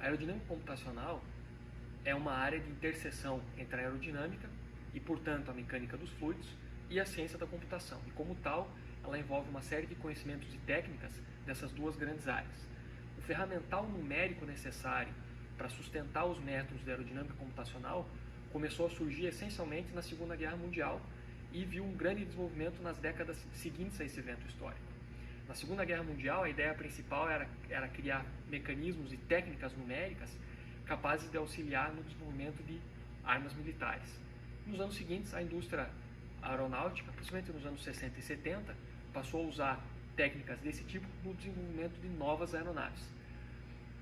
A aerodinâmica computacional é uma área de interseção entre a aerodinâmica e, portanto, a mecânica dos fluidos e a ciência da computação. E, como tal, ela envolve uma série de conhecimentos e técnicas dessas duas grandes áreas. O ferramental numérico necessário para sustentar os métodos de aerodinâmica computacional começou a surgir essencialmente na Segunda Guerra Mundial e viu um grande desenvolvimento nas décadas seguintes a esse evento histórico. Na Segunda Guerra Mundial, a ideia principal era criar mecanismos e técnicas numéricas capazes de auxiliar no desenvolvimento de armas militares. Nos anos seguintes, a indústria aeronáutica, principalmente nos anos 60 e 70, passou a usar técnicas desse tipo no desenvolvimento de novas aeronaves.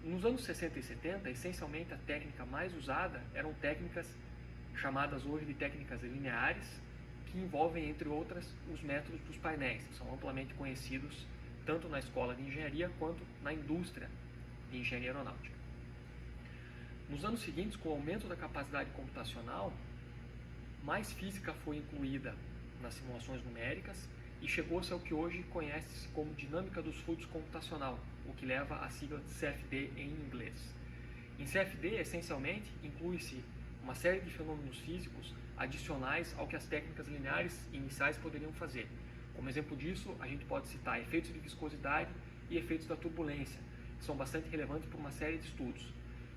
Nos anos 60 e 70, essencialmente a técnica mais usada eram técnicas chamadas hoje de técnicas lineares, que envolvem, entre outras, os métodos dos painéis, que são amplamente conhecidos tanto na escola de engenharia quanto na indústria de engenharia aeronáutica. Nos anos seguintes, com o aumento da capacidade computacional, mais física foi incluída nas simulações numéricas e chegou-se ao que hoje conhece-se como dinâmica dos fluidos computacional, o que leva a sigla de CFD em inglês. Em CFD, essencialmente, inclui-se uma série de fenômenos físicos adicionais ao que as técnicas lineares iniciais poderiam fazer. Como exemplo disso, a gente pode citar efeitos de viscosidade e efeitos da turbulência, que são bastante relevantes para uma série de estudos,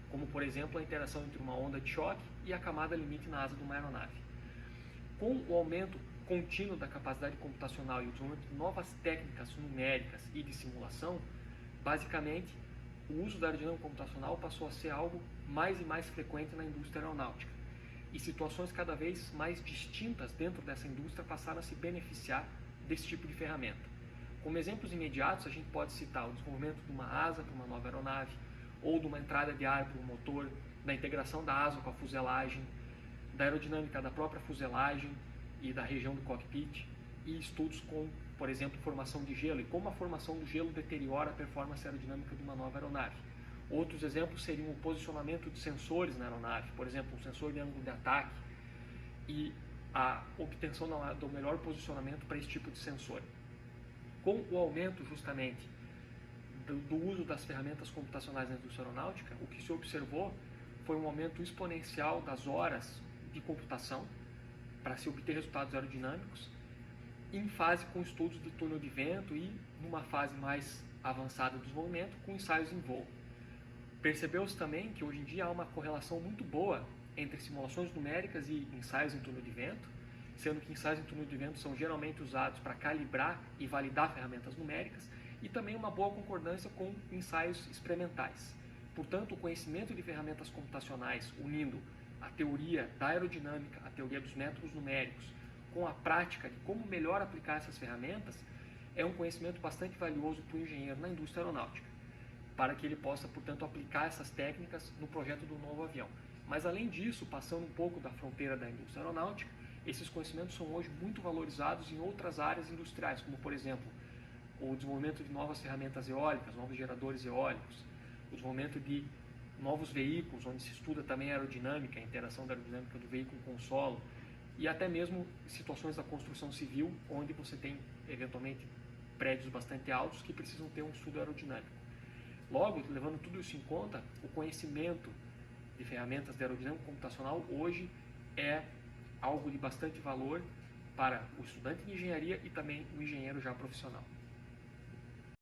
como, por exemplo, a interação entre uma onda de choque e a camada limite na asa de uma aeronave. Com o aumento contínuo da capacidade computacional e o desenvolvimento de novas técnicas numéricas e de simulação, basicamente, o uso da aerodinâmica computacional passou a ser algo mais e mais frequente na indústria aeronáutica. E situações cada vez mais distintas dentro dessa indústria passaram a se beneficiar desse tipo de ferramenta. Como exemplos imediatos, a gente pode citar o desenvolvimento de uma asa para uma nova aeronave, ou de uma entrada de ar para o motor, da integração da asa com a fuselagem, da aerodinâmica da própria fuselagem e da região do cockpit, e estudos com, por exemplo, formação de gelo e como a formação do gelo deteriora a performance aerodinâmica de uma nova aeronave. Outros exemplos seriam o posicionamento de sensores na aeronave, por exemplo, um sensor de ângulo de ataque e a obtenção do melhor posicionamento para esse tipo de sensor. Com o aumento justamente do uso das ferramentas computacionais na indústria aeronáutica, o que se observou foi um aumento exponencial das horas de computação para se obter resultados aerodinâmicos, em fase com estudos de túnel de vento e numa fase mais avançada do desenvolvimento com ensaios em voo. Percebeu-se também que hoje em dia há uma correlação muito boa entre simulações numéricas e ensaios em túnel de vento, sendo que ensaios em túnel de vento são geralmente usados para calibrar e validar ferramentas numéricas, e também uma boa concordância com ensaios experimentais. Portanto, o conhecimento de ferramentas computacionais, unindo a teoria da aerodinâmica, a teoria dos métodos numéricos, com a prática de como melhor aplicar essas ferramentas, é um conhecimento bastante valioso para o engenheiro na indústria aeronáutica, para que ele possa, portanto, aplicar essas técnicas no projeto do novo avião. Mas, além disso, passando um pouco da fronteira da indústria aeronáutica, esses conhecimentos são hoje muito valorizados em outras áreas industriais, como, por exemplo, o desenvolvimento de novas ferramentas eólicas, novos geradores eólicos, o desenvolvimento de novos veículos, onde se estuda também a aerodinâmica, a interação da aerodinâmica do veículo com o solo, e até mesmo situações da construção civil, onde você tem, eventualmente, prédios bastante altos que precisam ter um estudo aerodinâmico. Logo, levando tudo isso em conta, o conhecimento de ferramentas de aerodinâmica computacional hoje é algo de bastante valor para o estudante de engenharia e também o engenheiro já profissional.